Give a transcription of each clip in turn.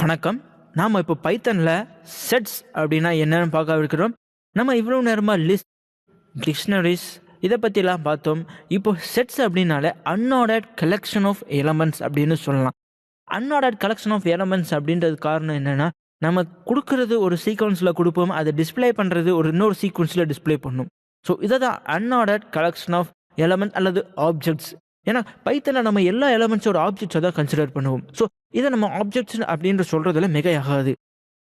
வணக்கம். நாம் இப்போ பைத்தனில் செட்ஸ் அப்படின்னா என்னன்னு பார்க்க இருக்கிறோம். நம்ம இவ்வளோ நேரமாக லிஸ்ட், டிக்ஷனரிஸ் இதை பற்றிலாம் பார்த்தோம். இப்போ செட்ஸ் அப்படின்னாலே அன்ஆர்டர்ட் கலெக்ஷன் ஆஃப் எலமெண்ட்ஸ் அப்படின்னு சொல்லலாம். அன்ஆர்டர்ட் கலெக்ஷன் ஆஃப் எலமெண்ட்ஸ் அப்படின்றது காரணம் என்னென்னா, நம்ம கொடுக்கறது ஒரு சீக்வன்ஸில் கொடுப்போம், அதை டிஸ்பிளே பண்ணுறது ஒரு இன்னொரு சீக்வன்ஸில் டிஸ்பிளே பண்ணும். ஸோ இதை தான் அன்ஆர்டர்ட் கலெக்ஷன் ஆஃப் எலமெண்ட் அல்லது ஆப்ஜெக்ட்ஸ். ஏன்னா பைத்தனில் நம்ம எல்லா எலமெண்ட்ஸோட ஆப்ஜெக்ட்ஸை தான் கன்சிடர் பண்ணுவோம். ஸோ இதை நம்ம ஆப்ஜெக்ட்ஸ் அப்படின்னு சொல்கிறதுல மிகையாகாது.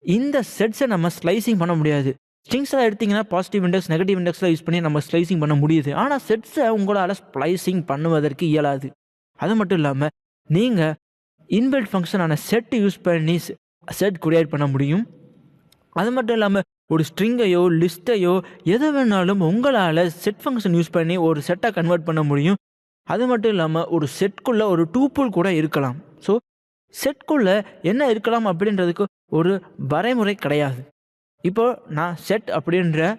இந்த செட்ஸை நம்ம ஸ்லைசிங் பண்ண முடியாது. ஸ்ட்ரிங்ஸாக எடுத்திங்கன்னா பாசிட்டிவ் இண்டெக்ஸ், நெகட்டிவ் இண்டெக்ஸில் யூஸ் பண்ணி நம்ம ஸ்லைசிங் பண்ண முடியுது. ஆனால் செட்ஸை உங்களால் ஸ்ப்ளைசிங் பண்ணுவதற்கு இயலாது. அது மட்டும் இல்லாமல் நீங்கள் இன்பில்ட் ஃபங்க்ஷனான செட் யூஸ் பண்ணி செட் கிரியேட் பண்ண முடியும். அது மட்டும் இல்லாமல் ஒரு ஸ்ட்ரிங்கையோ லிஸ்ட்டையோ எதை வேணாலும் உங்களால் செட் ஃபங்க்ஷன் யூஸ் பண்ணி ஒரு செட்டை கன்வெர்ட் பண்ண முடியும். அது மட்டும் இல்லாமல் ஒரு செட்குள்ளே ஒரு டூப்புள் கூட இருக்கலாம். ஸோ செட்குள்ளே என்ன இருக்கலாம் அப்படின்றதுக்கு ஒரு வரைமுறை கிடையாது. இப்போது நான் செட் அப்படின்ற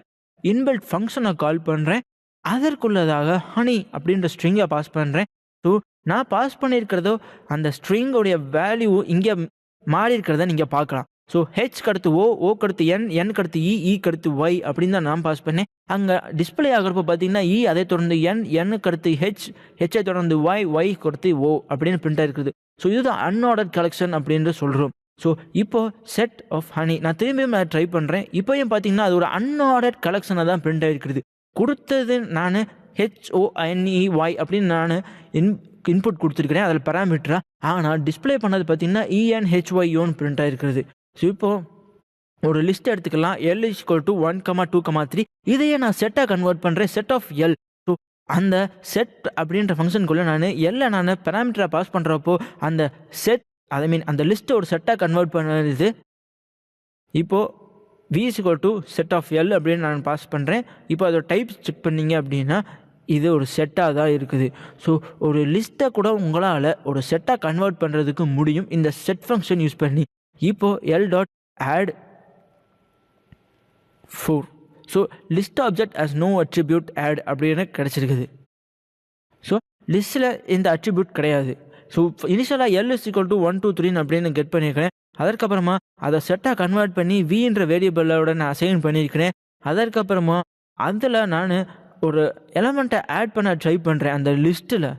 இன்பில்ட் ஃபங்க்ஷனை கால் பண்ணுறேன். அதற்குள்ளதாக ஹனி அப்படின்ற ஸ்ட்ரிங்கை பாஸ் பண்ணுறேன். ஸோ நான் பாஸ் பண்ணியிருக்கிறதோ அந்த ஸ்ட்ரிங்கோடைய வேல்யூ இங்கே மாறி இருக்கிறத நீங்கள் பார்க்கலாம். ஸோ ஹெச்க்கு அடுத்து ஓக்கு அடுத்து என்க்கு அடுத்து இக்கு அடுத்து ஒய் அப்படின்னு தான் நான் பாஸ் பண்ணேன். அங்கே டிஸ்பிளே ஆகிறப்ப பார்த்தீங்கன்னா அதை தொடர்ந்து எண்ணுக்கு அடுத்து ஹெச்சை தொடர்ந்து ஒய்க்கு அடுத்து ஓ அப்படின்னு பிரிண்ட் இருக்குது. ஸோ இதுதான் அன்ஆர்டர்ட் கலெக்ஷன் அப்படின்னு சொல்கிறோம். ஸோ இப்போது செட் ஆஃப் ஹனி நான் திரும்பியும் ட்ரை பண்ணுறேன். இப்போயும் பார்த்தீங்கன்னா அது ஒரு அன்ஆர்டர்ட் கலெக்ஷனை தான் பிரிண்ட் ஆகிருக்குது. கொடுத்தது நான் HONEY அப்படின்னு நான் இன்புட் கொடுத்துருக்கிறேன் அதில் பேராமீட்டரா. ஆனால் டிஸ்பிளே பண்ணது பார்த்தீங்கன்னா ENHYOன்னு பிரிண்ட் ஆகிருக்கிறது. ஸோ இப்போது ஒரு லிஸ்ட் எடுத்துக்கலாம். L = 1, 2, 3. இதையே நான் செட்டாக கன்வெர்ட் பண்ணுறேன், செட் ஆஃப் எல். ஸோ அந்த செட் அப்படின்ற ஃபங்க்ஷனுக்குள்ளே நான் பேராமீட்டரை பாஸ் பண்ணுறப்போ அந்த செட் அந்த லிஸ்ட்டை ஒரு செட்டாக கன்வெர்ட் பண்ணுறது. இப்போது V = செட் ஆஃப் எல் அப்படின்னு நான் பாஸ் பண்ணுறேன். இப்போ அதோட டைப் செக் பண்ணிங்க அப்படின்னா இது ஒரு செட்டாக தான் இருக்குது. ஸோ ஒரு லிஸ்ட்டை கூட உங்களால் ஒரு செட்டாக கன்வெர்ட் பண்ணுறதுக்கு முடியும் இந்த செட் ஃபங்க்ஷன் யூஸ் பண்ணி. இப்போது L.add 4. So list object as no attribute add அப்படின்னு கிடச்சிருக்குது. ஸோ லிஸ்ட்டில் இந்த அட்ரிபியூட் கிடையாது. ஸோ இனிஷியலாக L = 1, 2, 3 அப்படின்னு கெட் பண்ணியிருக்கிறேன். அதற்கப்புறமா அதை செட்டாக கன்வெர்ட் பண்ணி Vன்ற வேரியபிளோட நான் அசைன் பண்ணியிருக்கிறேன். அதற்கப்புறமா அதில் நான் ஒரு எலமெண்ட்டை ஆட் பண்ண ட்ரை பண்ணுறேன் அந்த லிஸ்ட்டில்.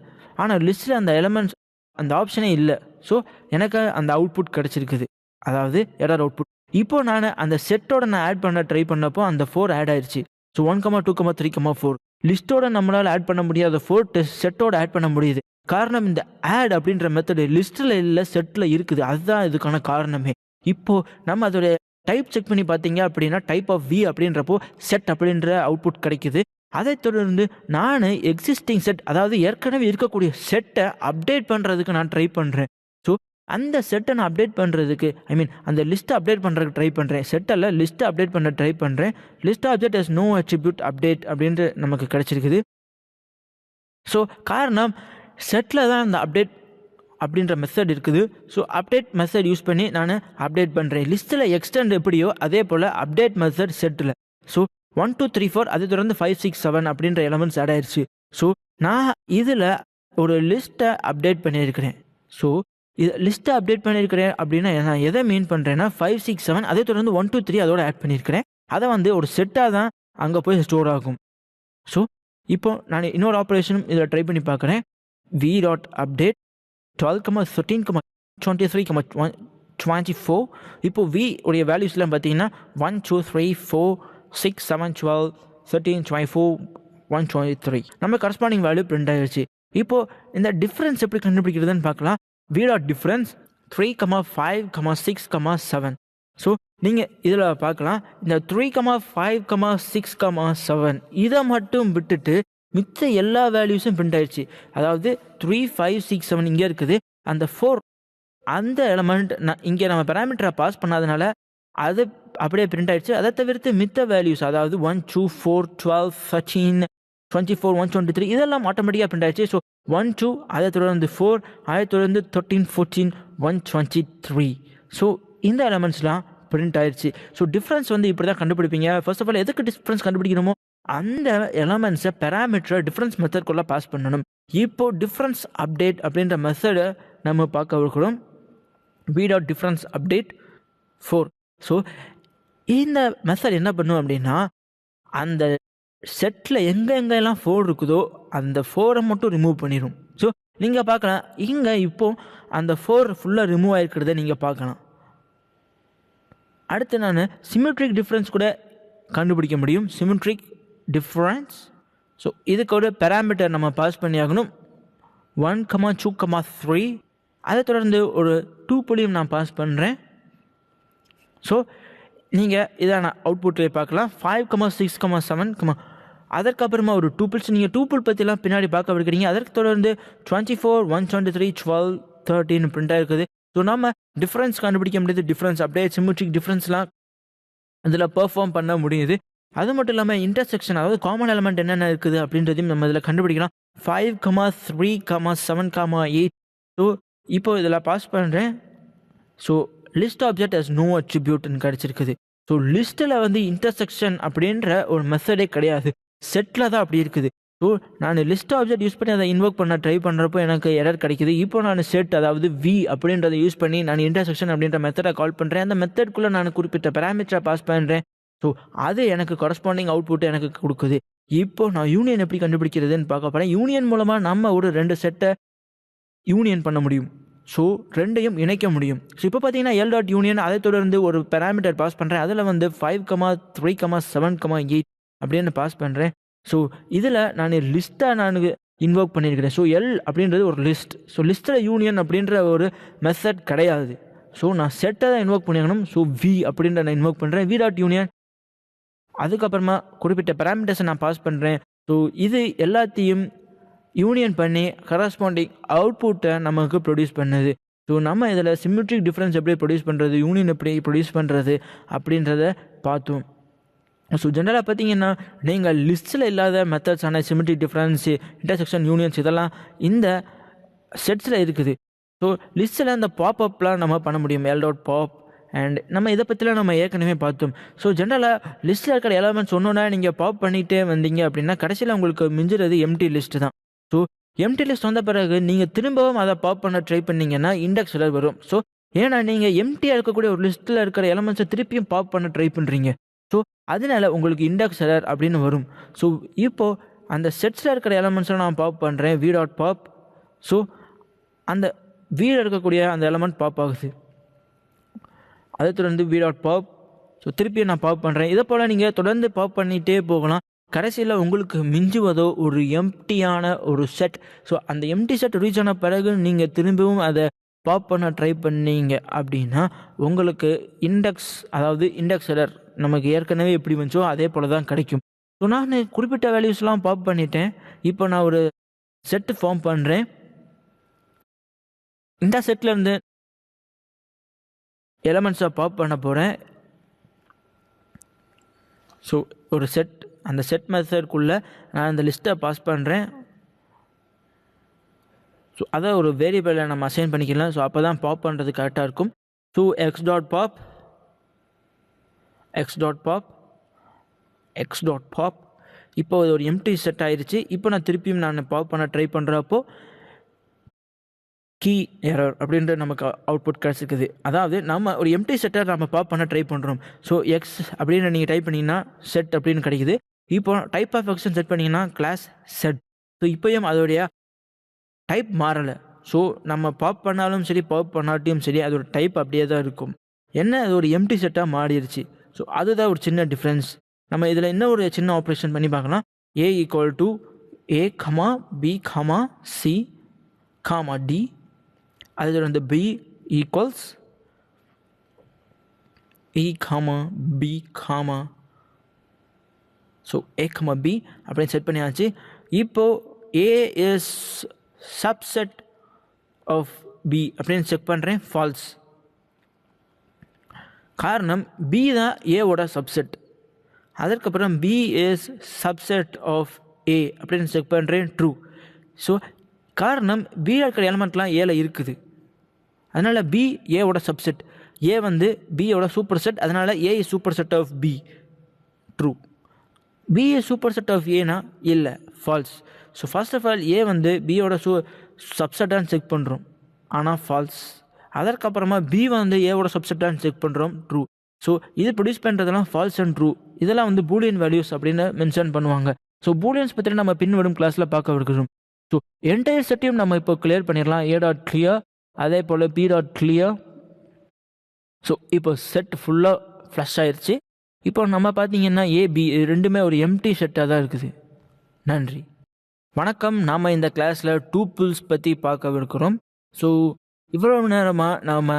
ஆனால் லிஸ்ட்டில் அந்த எலமெண்ட்ஸ் அந்த ஆப்ஷனே இல்லை. ஸோ எனக்கு அந்த அவுட்புட் கிடச்சிருக்குது, அதாவது எரர் அவுட்புட். இப்போது நான் அந்த செட்டோட நான் ஆட் பண்ண ட்ரை பண்ணப்போ அந்த 4 ஆட் ஆயிடுச்சு. ஸோ 1, 2, 3, 4 லிஸ்ட்டோட நம்மளால் ஆட் பண்ண முடியாத 4 செட்டோட ஆட் பண்ண முடியுது. காரணம் இந்த ஆட் அப்படின்ற மெத்தடு லிஸ்ட்டில் இல்லை, செட்டில் இருக்குது. அதுதான் இதுக்கான காரணமே. இப்போது நம்ம அதோட டைப் செக் பண்ணி பார்த்தீங்க அப்படின்னா டைப் ஆஃப் V அப்படின்றப்போ செட் அப்படின்ற அவுட்புட் கிடைக்குது. அதை தொடர்ந்து நான் எக்ஸிஸ்டிங் செட், அதாவது ஏற்கனவே இருக்கக்கூடிய செட்டை அப்டேட் பண்ணுறதுக்கு நான் ட்ரை பண்ணுறேன். ஸோ அந்த செட்டை நான் அப்டேட் பண்ணுறதுக்கு அந்த லிஸ்ட்டை அப்டேட் பண்ணுறதுக்கு ட்ரை பண்ணுறேன். செட்டில் லிஸ்ட்டை அப்டேட் பண்ண ட்ரை பண்ணுறேன். List object as no attribute update அப்படின்ட்டு நமக்கு கிடச்சிருக்குது. ஸோ காரணம் செட்டில் தான் அந்த அப்டேட் அப்படின்ற மெத்தட் இருக்குது. ஸோ அப்டேட் மெத்தட் யூஸ் பண்ணி நான் அப்டேட் பண்ணுறேன். லிஸ்ட்டில் எக்ஸ்டெண்ட் எப்படியோ அதே போல் அப்டேட் மெத்தட் செட்டில். ஸோ 1, 2, 3, 4 அதை தொடர்ந்து 5, 6, 7 அப்படின்ற எலமெண்ட்ஸ் ஆட் ஆயிடுச்சு. ஸோ நான் இதில் ஒரு லிஸ்ட்டை அப்டேட் பண்ணியிருக்கிறேன். ஸோ இது லிஸ்ட்டை அப்டேட் பண்ணியிருக்கிறேன் அப்படின்னா நான் எதை மீன் பண்ணுறேன்னா 5, 6, 7 அதை தொடர்ந்து 1, 2, 3 அதோட ஆட் பண்ணியிருக்கிறேன். அதை ஒரு செட்டாக தான் அங்கே போய் ஸ்டோர் ஆகும். ஸோ இப்போ நான் இன்னொரு ஆப்ரேஷனும் இதில் ட்ரை பண்ணி பார்க்குறேன். V.update 12, 13, 23, 24. இப்போது V உடைய வேல்யூஸ்லாம் பார்த்தீங்கன்னா 1, 2, 3, 4, 6, 7, 12, 13, 24, 123 நம்ம கரஸ்பாண்டிங் வேல்யூ பிரிண்ட் ஆகிடுச்சு. இப்போது இந்த டிஃப்ரென்ஸ் எப்படி கண்டுபிடிக்கிறதுன்னு பார்க்கலாம். V.difference 3, 5, 6, 7. ஸோ நீங்கள் இதில் பார்க்கலாம், இந்த 3, 5, 6, 7 இதை மட்டும் விட்டுட்டு மிச்ச எல்லா வேல்யூஸும் பிரிண்ட் ஆயிடுச்சு. அதாவது 3, 5, 6, 7 இங்கே இருக்குது. அந்த 4 அந்த எலமெண்ட் இங்கே நம்ம பேராமீட்டரை பாஸ் பண்ணாதனால அது அப்படியே பிரிண்ட் ஆயிடுச்சு. அதை தவிர்த்து மித்த வேல்யூஸ், அதாவது 1, 2, 4, 12, 13, 24, 123 இதெல்லாம் ஆட்டோமேட்டிக்காக பிரிண்ட் ஆயிடுச்சு. ஸோ 1, 2 அதை தொடர்ந்து 4 அதை தொடர்ந்து 13, 14, 123. ஸோ இந்த எலமெண்ட்ஸ்லாம் பிரிண்ட் ஆயிடுச்சு. ஸோ டிஃப்ரென்ஸ் இப்படி தான் கண்டுபிடிப்பீங்க. ஃபர்ஸ்ட் ஆஃப் ஆல் எதுக்கு டிஃப்ரென்ஸ் கண்டுபிடிக்கணுமோ அந்த எலமெண்ட்ஸை பேராமீட்டரை டிஃப்ரென்ஸ் மெத்தட்குள்ளே பாஸ் பண்ணணும். இப்போது டிஃப்ரென்ஸ் அப்டேட் அப்படின்ற மெத்தடை நம்ம பார்க்க இருக்கிறோம். V dot difference update 4. So இந்த மெத்தட் என்ன பண்ணும் அப்படின்னா, அந்த செட்டில் எங்கெங்கெல்லாம் 4 இருக்குதோ அந்த 4 மட்டும் ரிமூவ் பண்ணிடும். ஸோ நீங்கள் பார்க்கலாம், இங்கே இப்போது அந்த 4 ஃபுல்லாக ரிமூவ் ஆகிருக்கிறத நீங்கள் பார்க்கலாம். அடுத்து நான் சிமெட்ரிக் டிஃப்ரென்ஸ் கூட கண்டுபிடிக்க முடியும். Symmetric difference. ஸோ இதுக்கு ஒரு பேராமீட்டர் நம்ம பாஸ் பண்ணி ஆகணும். 1, 2, 3. அதை தொடர்ந்து ஒரு 2 புள்ளியும் நான் பாஸ் பண்ணுறேன். ஸோ நீங்கள் இதான அவுட்புட்டில் பார்க்கலாம். 5, 6, 7. அதற்கப்புறமா ஒரு 2 புல்ஸ். நீங்கள் 2 புல் பற்றிலாம் பின்னாடி பார்க்க இருக்கிறீங்க. அதற்கு தொடர்ந்து 24, 123, 12, 13 பிரிண்டாக இருக்குது. ஸோ நம்ம டிஃப்ரென்ஸ் கண்டுபிடிக்க முடியுது. டிஃப்ரென்ஸ் அப்படியே சிமெட்ரிக் டிஃப்ரென்ஸ்லாம் இதில் பெர்ஃபார்ம் பண்ண முடியுது. அது மட்டும் இல்லாமல் இன்டர்செக்ஷன், அதாவது காமன் எலமெண்ட் என்னென்ன இருக்குது அப்படின்றதையும் நம்ம இதில் கண்டுபிடிக்கலாம். 5, 3, 7, 8. ஸோ இப்போ இதில் பாஸ் பண்ணுறேன். So list object has no அட்ரிபியூட்னு கிடச்சிருக்குது. ஸோ லிஸ்ட்டில் வந்து இன்டர்செக்ஷன் அப்படின்ற ஒரு மெத்தடே கிடையாது, செட்டில் தான் அப்படி இருக்குது. ஸோ நான் லிஸ்ட் ஆப்ஜெக்ட் யூஸ் பண்ணி அதை இன்வோக் பண்ண ட்ரை பண்ணுறப்போ எனக்கு எரர் கிடைக்குது. இப்போ நான் செட், அதாவது வி அப்படின்றத யூஸ் பண்ணி நான் இன்டர்செக்ஷன் அப்படின்ற மெத்தடை கால் பண்ணுறேன். அந்த மெத்தட்குள்ளே நான் குறிப்பிட்ட பேராமீட்டரை பாஸ் பண்ணுறேன். ஸோ அது எனக்கு கரஸ்பாண்டிங் அவுட்புட் எனக்கு கொடுக்குது. இப்போ நான் யூனியன் எப்படி கண்டுபிடிக்கிறதுன்னு பார்க்க போகிறேன். யூனியன் மூலமாக நம்ம ஒரு 2 செட்டை யூனியன் பண்ண முடியும். ஸோ ரெண்டையும் இணைக்க முடியும். ஸோ இப்போ பார்த்தீங்கன்னா எல் டாட் யூனியன், அதை தொடர்ந்து ஒரு பேராமீட்டர் பாஸ் பண்ணுறேன். அதில் வந்து 5, 3, 7, 8 அப்படின்னு பாஸ் பண்ணுறேன். ஸோ இதில் நான் லிஸ்ட்டாக நான் இன்வோக் பண்ணியிருக்கிறேன். ஸோ எல் அப்படின்றது ஒரு லிஸ்ட். ஸோ லிஸ்ட்டில் யூனியன் அப்படின்ற ஒரு மெத்தட் கிடையாது. ஸோ நான் செட்டை தான் இன்வோக் பண்ணிக்கணும். ஸோ வி அப்படின்ற நான் இன்வோக் பண்ணுறேன். V dot union. அதுக்கப்புறமா குறிப்பிட்ட பேராமீட்டர்ஸை நான் பாஸ் பண்ணுறேன். ஸோ இது எல்லாத்தையும் யூனியன் பண்ணி கரஸ்பாண்டிங் அவுட்புட்டை நமக்கு ப்ரொடியூஸ் பண்ணுது. ஸோ நம்ம இதில் சிமெட்ரிக் டிஃப்ரென்ஸ் எப்படி ப்ரொடியூஸ் பண்ணுறது, யூனியன் எப்படி ப்ரொடியூஸ் பண்ணுறது அப்படின்றத பார்த்தோம். ஸோ ஜென்ரலாக பார்த்தீங்கன்னா நீங்கள் லிஸ்ட்டில் இல்லாத மெத்தட்ஸான சிமெட்ரிக் டிஃப்ரென்ஸு, இன்டர்செக்ஷன், யூனியன்ஸ் இதெல்லாம் இந்த செட்ஸில் இருக்குது. ஸோ லிஸ்ட்டில் அந்த பாப்அப்லாம் நம்ம பண்ண முடியும், எல் டாட் பாப். அண்ட் நம்ம இதை பற்றிலாம் நம்ம ஏற்கனவே பார்த்தோம். ஸோ ஜென்ரலாக லிஸ்ட்டில் இருக்கிற எலமெண்ட்ஸ் ஒன்றுனா நீங்கள் பாப் பண்ணிகிட்டே வந்தீங்க அப்படின்னா கடைசியில் உங்களுக்கு மிஞ்சுறது எம்டி லிஸ்ட்டு தான். ஸோ எம்டி லிஸ்ட் வந்த பிறகு நீங்கள் திரும்பவும் அதை பாப் பண்ண ட்ரை பண்ணிங்கன்னா இண்டெக்ஸ் எரர் வரும். ஸோ ஏன்னா நீங்கள் எம்டியாக இருக்கக்கூடிய ஒரு லிஸ்ட்டில் இருக்கிற எலமெண்ட்ஸை திருப்பியும் பாப் பண்ண ட்ரை பண்ணுறீங்க. ஸோ அதனால உங்களுக்கு இண்டெக்ஸ் எரர் அப்படின்னு வரும். ஸோ இப்போது அந்த செட்ஸில் இருக்கிற எலமெண்ட்ஸை நான் பாப் பண்ணுறேன், வி டாட் பாப். ஸோ அந்த வீடு இருக்கக்கூடிய அந்த எலமெண்ட் பாப் ஆகுது. அதை தொடர்ந்து வி டாட் பாப். ஸோ திருப்பியும் நான் பாப் பண்ணுறேன். இதை போல் நீங்கள் தொடர்ந்து பாப் பண்ணிகிட்டே போகலாம். கடைசியில் உங்களுக்கு மிஞ்சுவதோ ஒரு எம்டியான ஒரு செட். ஸோ அந்த எம்டி செட் ரீச் ஆன பிறகு நீங்கள் திரும்பவும் அதை பாப் பண்ண ட்ரை பண்ணீங்க அப்படின்னா உங்களுக்கு இண்டெக்ஸ், அதாவது இண்டெக்ஸ் எரர் நமக்கு ஏற்கனவே எப்படி வந்துச்சோ அதே போல் தான் கிடைக்கும். ஸோ நான் குறிப்பிட்ட வேல்யூஸ்லாம் பாப் பண்ணிட்டேன். இப்போ நான் ஒரு செட்டு ஃபார்ம் பண்ணுறேன். இந்த செட்லேருந்து எலமெண்ட்ஸை பாப் பண்ண போகிறேன். ஸோ ஒரு செட், அந்த செட் மெத்தட்குள்ளே நான் அந்த லிஸ்ட்டை பாஸ் பண்ணுறேன். ஸோ அதை ஒரு வேரியபிளை நம்ம அசைன் பண்ணிக்கலாம். ஸோ அப்போ தான் பாப் பண்ணுறது கரெக்டாக இருக்கும். So x dot pop, x dot pop, x dot pop. இப்போ அது ஒரு எம்டி செட் ஆயிடுச்சு. இப்போ நான் திருப்பியும் நான் பாப் பண்ண ட்ரை பண்ணுறப்போ கீ எரர் அப்படின்ற நமக்கு அவுட்புட் கிடச்சிருக்குது. அதாவது நம்ம ஒரு எம்டி செட்டை நம்ம பாப் பண்ண ட்ரை பண்ணுறோம். ஸோ எக்ஸ் அப்படின்னு நீங்கள் டைப் பண்ணிங்கன்னா செட் அப்படின்னு கிடைக்குது. இப்போ டைப் ஆஃப் எக்ஸ்ன்னு செட் பண்ணிங்கன்னா கிளாஸ் செட். ஸோ இப்போயும் அதோடைய டைப் மாறலை. ஸோ நம்ம பாப் பண்ணாலும் சரி பாப் பண்ணாட்டியும் சரி அதோட டைப் அப்படியே தான் இருக்கும். என்ன, அது ஒரு எம்டி செட்டாக மாறிடுச்சு. ஸோ அதுதான் ஒரு சின்ன டிஃப்ரென்ஸ். நம்ம இதில் என்ன ஒரு சின்ன ஆப்ரேஷன் பண்ணி பார்க்கலாம். A equal to A comma B comma C comma D. அதில் வந்து B equals A comma B comma, so A comma B அப்படின்னு செட் பண்ணியாச்சு. இப்போது A is subset of B அப்படின்னு செக் பண்ணுறேன், ஃபால்ஸ். காரணம் பி தான் ஏவோட சப்செட். அதற்கப்புறம் B is subset of A அப்படின்னு செக் பண்ணுறேன், ட்ரூ. ஸோ காரணம் பி இருக்கிற எலமெண்ட்லாம் ஏல இருக்குது, அதனால் பி ஏவோட சப்செட், ஏ வந்து பியோட சூப்பர் செட், அதனால் A is superset of B, true. B is superset of ஏனா இல்லை, false. So first of all A வந்து பியோட சப்செட்டான்னு செக் பண்ணுறோம், ஆனால் ஃபால்ஸ். அதற்கப்புறமா பி வந்து ஏவோட சப்செட்டான்னு செக் பண்ணுறோம், ட்ரூ. ஸோ இது ப்ரொடியூஸ் பண்ணுறதெல்லாம் ஃபால்ஸ் அண்ட் ட்ரூ. இதெல்லாம் வந்து பூலியன் வேல்யூஸ் அப்படின்னு மென்ஷன் பண்ணுவாங்க. ஸோ பூலியன்ஸ் பற்றி நம்ம பின்வரும் கிளாஸில் பார்க்க இருக்கிறோம். ஸோ என்டையர் செட்டையும் நம்ம இப்போ கிளியர் பண்ணிடலாம். ஏ டாட் கிளியர், அதே போல் பி டாட் கிளியர். ஸோ இப்போ செட் ஃபுல்லாக ஃப்ளஷ் ஆயிடுச்சு. இப்போ நம்ம பார்த்தீங்கன்னா ஏபி ரெண்டுமே ஒரு எம்டி செட்டாக தான் இருக்குது. நன்றி, வணக்கம். நாம் இந்த கிளாஸில் டூப்பிள்ஸ் பற்றி பார்க்க இருக்கிறோம். ஸோ இவ்வளவு நேரமாக நாம்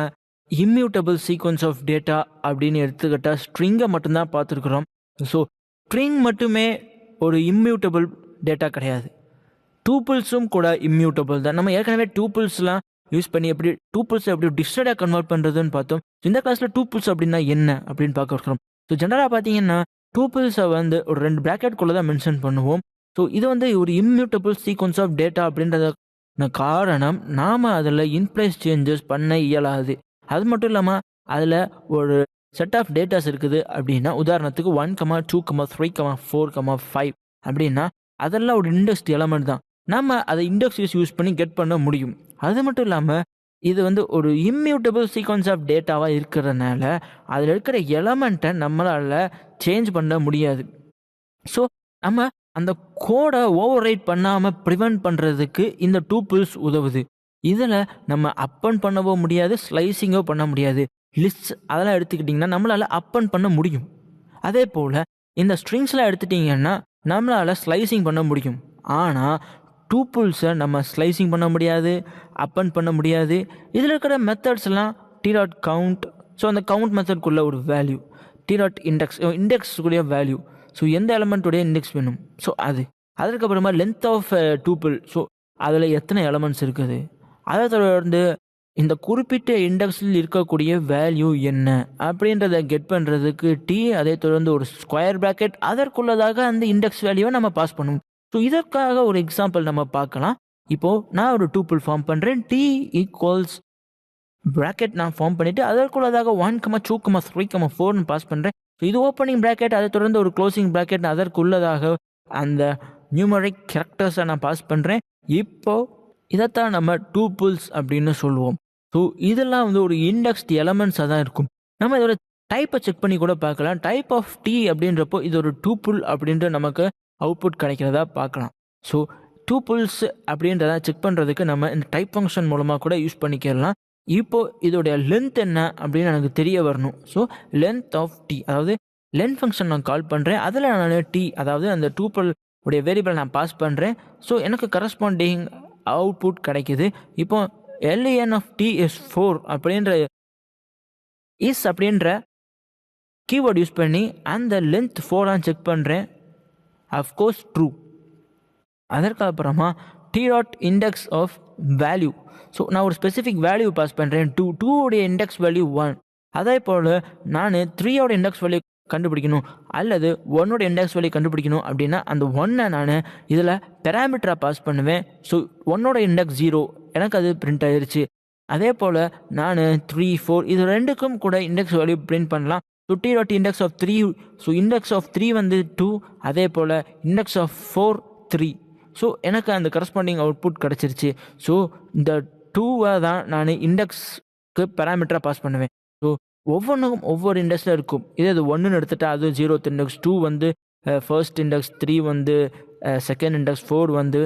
இம்மியூட்டபிள் சீக்வன்ஸ் ஆஃப் டேட்டா அப்படின்னு எடுத்துக்கிட்டால் ஸ்ட்ரிங்கை மட்டும்தான் பார்த்துருக்குறோம். ஸோ ஸ்ட்ரிங் மட்டுமே ஒரு இம்மியூட்டபிள் டேட்டா கிடையாது. டூப்பிள்ஸும் கூட இம்மியூட்டபிள் தான். நம்ம ஏற்கனவே டூப்பிள்ஸ்லாம் யூஸ் பண்ணி எப்படி டூப்பிள்ஸை எப்படி டிஸ்டர்டாக கன்வெர்ட் பண்ணுறதுன்னு பார்த்தோம். இந்த கிளாஸில் டூப்பிள்ஸ் அப்படின்னா என்ன அப்படின்னு பார்க்க இருக்கிறோம். ஸோ ஜென்ரலாக பார்த்தீங்கன்னா டூப்பிள்ஸை வந்து ஒரு 2 பிராக்கெட்குள்ளே தான் மென்ஷன் பண்ணுவோம். ஸோ இது வந்து ஒரு இம்மியூட்டபிள் சீக்வன்ஸ் ஆஃப் டேட்டா அப்படின்றத காரணம் நாம் அதில் இன்ப்ளேஸ் சேஞ்சஸ் பண்ண இயலாது. அது மட்டும் இல்லாமல் அதில் ஒரு செட் ஆஃப் டேட்டாஸ் இருக்குது அப்படின்னா, உதாரணத்துக்கு 1, 2, 3, 4, 5 அப்படின்னா அதெல்லாம் ஒரு இண்டெக்ஸ்ட் எலமெண்ட் தான். நம்ம அதை இண்டெக்ஸஸ் யூஸ் பண்ணி கெட் பண்ண முடியும். அது மட்டும் இல்லாமல் இது வந்து ஒரு இம்மியூட்டபிள் சீக்வன்ஸ் ஆஃப் டேட்டாவாக இருக்கிறதுனால அதில் இருக்கிற எலமெண்ட்டை நம்மளால் சேஞ்ச் பண்ண முடியாது. ஸோ நம்ம அந்த கோடை ஓவர் ரைட் பண்ணாமல் ப்ரிவெண்ட் பண்ணுறதுக்கு இந்த டூப்பிள்ஸ் உதவுது. இதில் நம்ம அப்பன் பண்ணவோ முடியாது, ஸ்லைசிங்கோ பண்ண முடியாது. லிஸ்ட் அதெல்லாம் எடுத்துக்கிட்டிங்கன்னா நம்மளால் அப்பன் பண்ண முடியும். அதே போல் இந்த ஸ்ட்ரிங்ஸ்லாம் எடுத்துட்டிங்கன்னா நம்மளால் ஸ்லைசிங் பண்ண முடியும். ஆனால் டூப்பிள்ஸை நம்ம ஸ்லைசிங் பண்ண முடியாது, அப்பன் பண்ண முடியாது. இதில் இருக்கிற மெத்தட்ஸ்லாம் டி டாட் கவுண்ட். ஸோ அந்த கவுண்ட் மெத்தட்குள்ளே ஒரு வேல்யூ, டி டாட் இண்டெக்ஸ்க்குரிய வேல்யூ. ஸோ எந்த எலமெண்ட்டுடைய இண்டெக்ஸ் வேணும், ஸோ அதுக்கப்புறமா லென்த் ஆஃப் டூப்பிள். ஸோ அதில் எத்தனை எலமெண்ட்ஸ் இருக்குது, அதை தொடர்ந்து இந்த குறிப்பிட்ட இண்டெக்ஸில் இருக்கக்கூடிய வேல்யூ என்ன அப்படின்றத கெட் பண்ணுறதுக்கு டி, அதை தொடர்ந்து ஒரு ஸ்கொயர் ப்ராக்கெட், அதற்குள்ளதாக அந்த இண்டெக்ஸ் வேல்யூவை நம்ம பாஸ் பண்ணுவோம். ஸோ இதற்காக ஒரு எக்ஸாம்பிள் நம்ம பார்க்கலாம். இப்போது நான் ஒரு டூப்பிள் ஃபார்ம் பண்ணுறேன். டி ஈக்குவல்ஸ் ப்ராக்கெட் நான் ஃபார்ம் பண்ணிவிட்டு அதற்குள்ளதாக 1, 2, 3, 4 பாஸ் பண்ணுறேன். ஸோ இது ஓப்பனிங் ப்ராக்கெட், அதை தொடர்ந்து ஒரு க்ளோசிங் ப்ராக்கெட், அதற்குள்ளதாக அந்த நியூமரிக் கேரக்டர்ஸை நான் பாஸ் பண்ணுறேன். இப்போது இதைத்தான் நம்ம டூப்பிள்ஸ் அப்படின்னு சொல்லுவோம். ஸோ இதெல்லாம் வந்து ஒரு இண்டெக்ஸ்ட் எலமெண்ட்ஸாக தான் இருக்கும். நம்ம இதோட டைப்பை செக் பண்ணி கூட பார்க்கலாம். டைப் ஆஃப் டி அப்படின்றப்போ இது ஒரு டூப்பிள் அப்படின்ற நமக்கு அவுட்புட் கிடைக்கிறதா பார்க்கலாம். ஸோ டூப்பிள்ஸ் அப்படின்றத செக் பண்ணுறதுக்கு நம்ம இந்த டைப் ஃபங்க்ஷன் மூலமாக கூட யூஸ் பண்ணிக்கலாம். இப்போது இதோடைய லென்த் என்ன அப்படின்னு எனக்கு தெரிய வரணும். ஸோ லென்த் ஆஃப் டி, அதாவது லென்த் ஃபங்க்ஷன் நான் கால் பண்ணுறேன். அதில் நான் டி, அதாவது அந்த டூப்பிள் உடைய வேரியபிள் நான் பாஸ் பண்ணுறேன். ஸோ எனக்கு கரஸ்பாண்டிங் அவுட்புட் கிடைக்குது. இப்போ len ஆஃப் டி இஸ் 4 அப்படின்ற கீவேர்ட் யூஸ் பண்ணி அந்த லென்த் 4 செக் பண்ணுறேன். Of course true. அதற்கப்புறமா T dot index of value. So நான் ஒரு ஸ்பெசிஃபிக் வேல்யூ பாஸ் பண்ணுறேன். 2 உடைய இண்டெக்ஸ் வேல்யூ 1. அதே போல் நான் 3 இண்டெக்ஸ் வேல்யூ கண்டுபிடிக்கணும் அல்லது 1 இண்டெக்ஸ் வேல்யூ கண்டுபிடிக்கணும் அப்படின்னா அந்த 1 நான் இதில் பெராமீட்டராக பாஸ் பண்ணுவேன். ஸோ 1 இண்டெக்ஸ் 0, எனக்கு அது பிரிண்ட் ஆயிடுச்சு. அதே போல் நான் 3, 4 இது ரெண்டுக்கும் கூட இண்டெக்ஸ் வேல்யூ பிரிண்ட் பண்ணலாம். So t dot index of 3. So index of 3 வந்து 2, அதே போல் இண்டெக்ஸ் ஆஃப் 4 3. ஸோ எனக்கு அந்த கரஸ்பாண்டிங் அவுட்புட் கிடச்சிருச்சு. ஸோ இந்த 2 தான் நான் இண்டெக்ஸ்க்கு பேராமீட்டராக பாஸ் பண்ணுவேன். ஸோ ஒவ்வொன்றுக்கும் ஒவ்வொரு இண்டெக்ஸில் இருக்கும். இது 1ன்னு எடுத்துட்டா அது 0th இண்டெக்ஸ், 2 வந்து ஃபர்ஸ்ட் இண்டெக்ஸ், 3 வந்து செகண்ட் இண்டெக்ஸ், 4 வந்து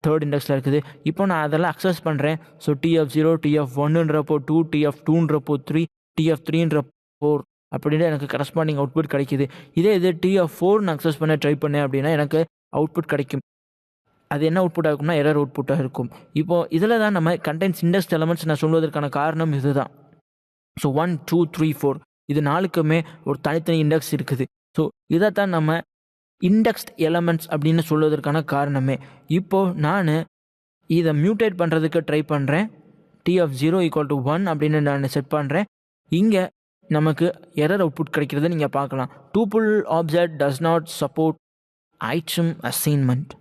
தேர்ட் இண்டெக்ஸில் இருக்குது. இப்போ நான் அதெல்லாம் அக்சஸ் பண்ணுறேன். So T of 0, T of 1ன்றப்போ 2, டி ஆஃப் 2ன்றப்போ 3, டி ஆஃப் 3ன்றப்போ 4 அப்படின்ட்டு எனக்கு கரஸ்பாண்டிங் அவுட்புட் கிடைக்கிது. இது டி ஆஃப் 4 நான் அக்சஸ் பண்ண ட்ரை பண்ணேன் அப்படின்னா எனக்கு அவுட்புட் கிடைக்கும். அது என்ன அவுட்புட்டாக இருக்கும்னா எரர் அவுட்புட்டாக இருக்கும். இப்போது இதில் தான் நம்ம கண்டென்ட்ஸ் இண்டெக்ஸ் எலமெண்ட்ஸ் நான் சொல்வதற்கான காரணம் இதுதான். ஸோ 1, 2, 3, 4 இது 4க்குமே ஒரு தனித்தனி இண்டெக்ஸ் இருக்குது. ஸோ இதைத்தான் நம்ம இண்டெக்ஸ்ட் எலமெண்ட்ஸ் அப்படின்னு சொல்வதற்கான காரணமே. இப்போது நான் இதை மியூட்டேட் பண்ணுறதுக்கு ட்ரை பண்ணுறேன். டி ஆஃப் 0 = 1 அப்படின்னு நான் செட் பண்ணுறேன். இங்கே நமக்கு எரர் அவுட்புட் கிடைக்கிறத நீங்கள் பார்க்கலாம். Tuple object does not support item assignment.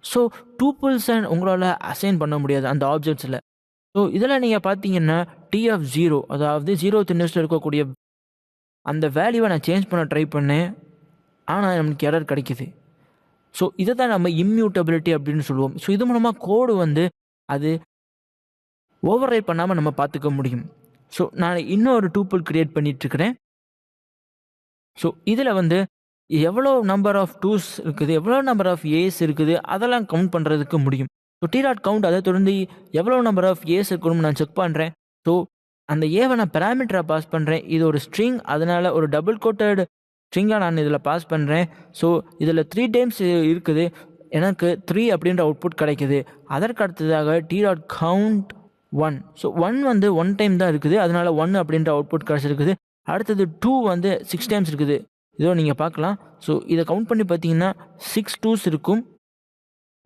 So டூப்பிள்ஸை உங்களால் அசைன் பண்ண முடியாது அந்த ஆப்ஜெக்ட்ஸில். ஸோ இதில் நீங்கள் பார்த்தீங்கன்னா டி ஆஃப் 0, அதாவது 0th இண்டெக்ஸில் இருக்கக்கூடிய அந்த வேல்யூவை நான் சேஞ்ச் பண்ண ட்ரை பண்ணேன். ஆனால் நமக்கு எரர் கிடைக்கிது. ஸோ இதை தான் நம்ம இம்மியூட்டபிலிட்டி அப்படின்னு சொல்லுவோம். ஸோ இது மூலமாக கோடு வந்து அது ஓவர் ரைட் பண்ணாமல் நம்ம பார்த்துக்க முடியும். ஸோ நான் இன்னொரு டூப்புள் கிரியேட் பண்ணிகிட்ருக்கிறேன். ஸோ இதில் வந்து எவ்வளோ நம்பர் ஆஃப் டூஸ் இருக்குது, எவ்வளோ நம்பர் ஆஃப் ஏஸ் இருக்குது, அதெல்லாம் கவுண்ட் பண்ணுறதுக்கு முடியும். ஸோ டி டாட் கவுண்ட் அதை தொடர்ந்து எவ்வளோ நம்பர் ஆஃப் ஏஸ் இருக்கணும்னு நான் செக் பண்ணுறேன். ஸோ அந்த ஏவை நான் பேராமீட்டராக பாஸ் பண்ணுறேன். இது ஒரு ஸ்ட்ரிங், அதனால் ஒரு டபுள் கோட்டட் ஸ்ட்ரிங்காக நான் இதில் பாஸ் பண்ணுறேன். ஸோ இதில் 3 டைம்ஸ் இருக்குது, எனக்கு 3 அப்படின்ற அவுட்புட் கிடைக்குது. அதற்கு அடுத்ததாக டி டாட் கவுண்ட் 1. ஸோ 1 வந்து 1 டைம் தான் இருக்குது, அதனால் 1 அப்படின்ற அவுட்புட் கிடச்சிருக்குது. அடுத்தது 2 வந்து 6 டைம்ஸ் இருக்குது, இதோ நீங்கள் பார்க்கலாம். ஸோ இதை கவுண்ட் பண்ணி பார்த்தீங்கன்னா 6 2s இருக்கும்.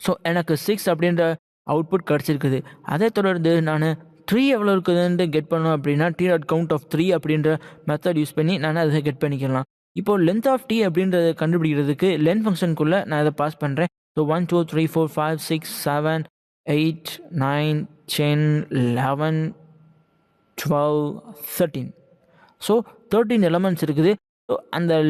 ஸோ எனக்கு 6 அப்படின்ற அவுட்புட் கிடச்சிருக்குது. அதே தொடர்ந்து நான் 3 எவ்வளோ இருக்குதுன்னு கெட் பண்ணோம் அப்படின்னா டி டாட் கவுண்ட் ஆஃப் 3 அப்படின்ற மெத்தட் யூஸ் பண்ணி நான் அதை கெட் பண்ணிக்கலாம். இப்போது லென்த் ஆஃப் டி அப்படின்றத கண்டுபிடிக்கிறதுக்கு லென்த் ஃபங்க்ஷனுக்குள்ளே நான் இதை பாஸ் பண்ணுறேன். ஸோ 1 2 3 4 5 6 7 8 9 10 11 12 13. ஸோ 13 எலமெண்ட்ஸ் இருக்குது. ஸோ அந்த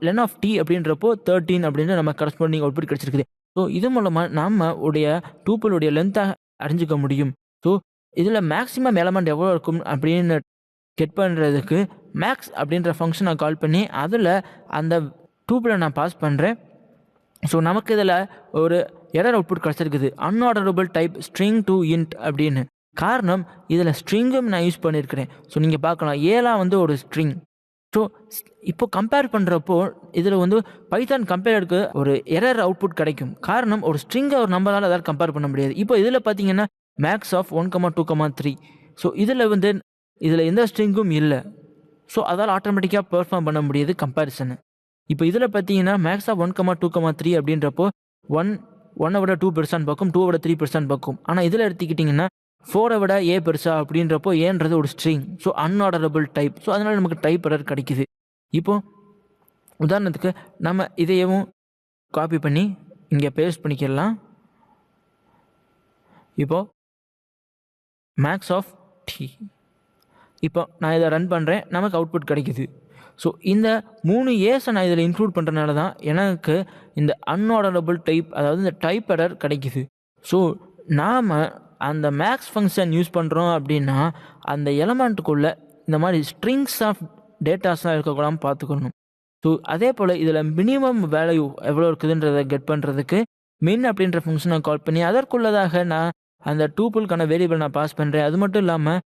லென் ஆஃப் டி அப்படின்றப்போ 13 அப்படின்ற நம்ம கரஸ்பாண்டிங் அவுட்புட் கிடச்சிருக்குது. ஸோ இது மூலமாக நம்ம உடைய டூப்பிளுடைய லென்த்தை அறிஞ்சிக்க முடியும். ஸோ இதில் மேக்ஸிமம் எலமெண்ட் எவ்வளோ இருக்கும் அப்படின்னு கெட் பண்ணுறதுக்கு மேக்ஸ் அப்படின்ற ஃபங்க்ஷனை கால் பண்ணி அதில் அந்த டூப்பிளை நான் பாஸ் பண்ணுறேன். ஸோ நமக்கு இதில் ஒரு எரர் அவுட்புட் கிடச்சிருக்குது, unorderable type string to int அப்படின்னு. காரணம் இதில் ஸ்ட்ரிங்கும் நான் யூஸ் பண்ணியிருக்கிறேன். ஸோ நீங்கள் பார்க்கலாம், ஏலாம் வந்து ஒரு ஸ்ட்ரிங். ஸோ இப்போ கம்பேர் பண்ணுறப்போ இதில் வந்து பைத்தான் கம்பேருக்கு ஒரு எரர் அவுட்புட் கிடைக்கும். காரணம் ஒரு ஸ்ட்ரிங்கை ஒரு நம்பரால் அதால் கம்பேர் பண்ண முடியாது. இப்போ இதில் பார்த்தீங்கன்னா மேக்ஸ் ஆஃப் 1 2 3. ஸோ இதில் எந்த ஸ்ட்ரிங்கும் இல்லை. ஸோ அதால் ஆட்டோமேட்டிக்காக பெர்ஃபார்ம் பண்ண முடியாது கம்பேரிசனு. இப்போ இதில் பார்த்தீங்கன்னா மேக்ஸ் ஆஃப் 1 2 3 அப்படின்றப்போ 1 விட 2 பெருசான்னு பார்க்கும், 2 விட 3 பெருசான்னு பார்க்கும். ஆனால் இதில் எடுத்துக்கிட்டிங்கன்னா 4 விட ஏ பெருசா அப்படின்றப்போ ஏன்றது ஒரு string. So unorderable type. So அதனால் நமக்கு டைப் எரர் கிடைக்குது. இப்போது உதாரணத்துக்கு நம்ம இதையவும் காப்பி பண்ணி இங்கே பேஸ்ட் பண்ணிக்கலாம். இப்போது மேக்ஸ் ஆஃப் டி, இப்போ நான் இதை ரன் பண்ணுறேன், நமக்கு அவுட்புட் கிடைக்குது. ஸோ இந்த 3 ஏஸை நான் இதில் இன்க்ளூட் பண்ணுறதுனால தான் எனக்கு இந்த அன்ஆர்டரபிள் டைப், அதாவது இந்த டைப் எரர் கிடைக்குது. ஸோ நாம் அந்த மேக்ஸ் ஃபங்க்ஷன் யூஸ் பண்ணுறோம் அப்படின்னா அந்த எலமெண்ட்டுக்குள்ளே இந்த மாதிரி ஸ்ட்ரிங்ஸ் ஆஃப் டேட்டாஸ்லாம் இருக்கக்கூடாமல் பார்த்துக்கணும். ஸோ அதே போல் இதில் மினிமம் வேல்யூ எவ்வளோ இருக்குதுன்றதை கெட் பண்ணுறதுக்கு மின் அப்படின்ற ஃபங்க்ஷனை கால் பண்ணி அதற்குள்ளதாக நான் அந்த டூப்புளுக்கான வேரியபிள் நான் பாஸ் பண்ணுறேன். அது மட்டும் இல்லாமல்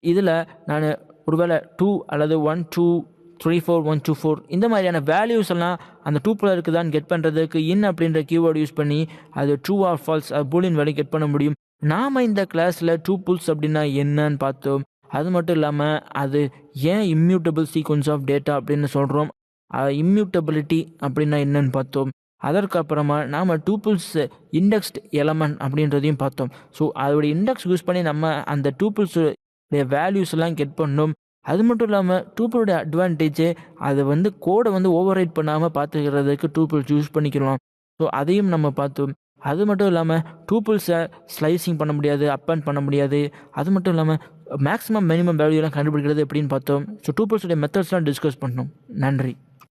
இதில் நான் ஒருவேளை 2 அல்லது 1 2 3 4 1 2 4 இந்த மாதிரியான வேல்யூஸ் எல்லாம் அந்த டூப்பில் இருக்குதான்னு கெட் பண்ணுறதுக்கு இன் அப்படின்ற கீவேர்டு யூஸ் பண்ணி அது true or false Boolean value get பண்ண முடியும். நாம் இந்த கிளாஸில் டூப்புள்ஸ் அப்படின்னா என்னன்னு பார்த்தோம். அது மட்டும் இல்லாமல் அது ஏன் இம்மியூட்டபிள் சீக்வன்ஸ் ஆஃப் டேட்டா அப்படின்னு சொல்கிறோம், இம்மியூட்டபிலிட்டி அப்படின்னா என்னன்னு பார்த்தோம். அதற்கப்புறமா நாம் டூப்புள்ஸ் இண்டெக்ஸ்ட் எலமெண்ட் அப்படின்றதையும் பார்த்தோம். ஸோ அதோடைய இண்டெக்ஸ் யூஸ் பண்ணி நம்ம அந்த டூப்புள்ஸ் வேல்யூஸ் எல்லாம் கெட் பண்ணோம். அது மட்டும் இல்லாமல் டூப்பிளோட அட்வான்டேஜ் அது வந்து கோடை வந்து ஓவர் ரைட் பண்ணாமல் பார்த்துக்கிறதுக்கு டூப்பிள்ஸ் யூஸ் பண்ணிக்கலாம். ஸோ அதையும் நம்ம பார்த்தோம். அது மட்டும் இல்லாமல் டூப்பிள்ஸை ஸ்லைசிங் பண்ண முடியாது, அப்பன் பண்ண முடியாது. அது மட்டும் இல்லாமல் மேக்ஸிமம் மினிமம் வேல்யூலாம் கண்டுபிடிக்கிறது எப்படின்னு பார்த்தோம். ஸோ டூப்பிள்ஸுடைய மெத்தட்ஸ்லாம் டிஸ்கஸ் பண்ணோம். நன்றி.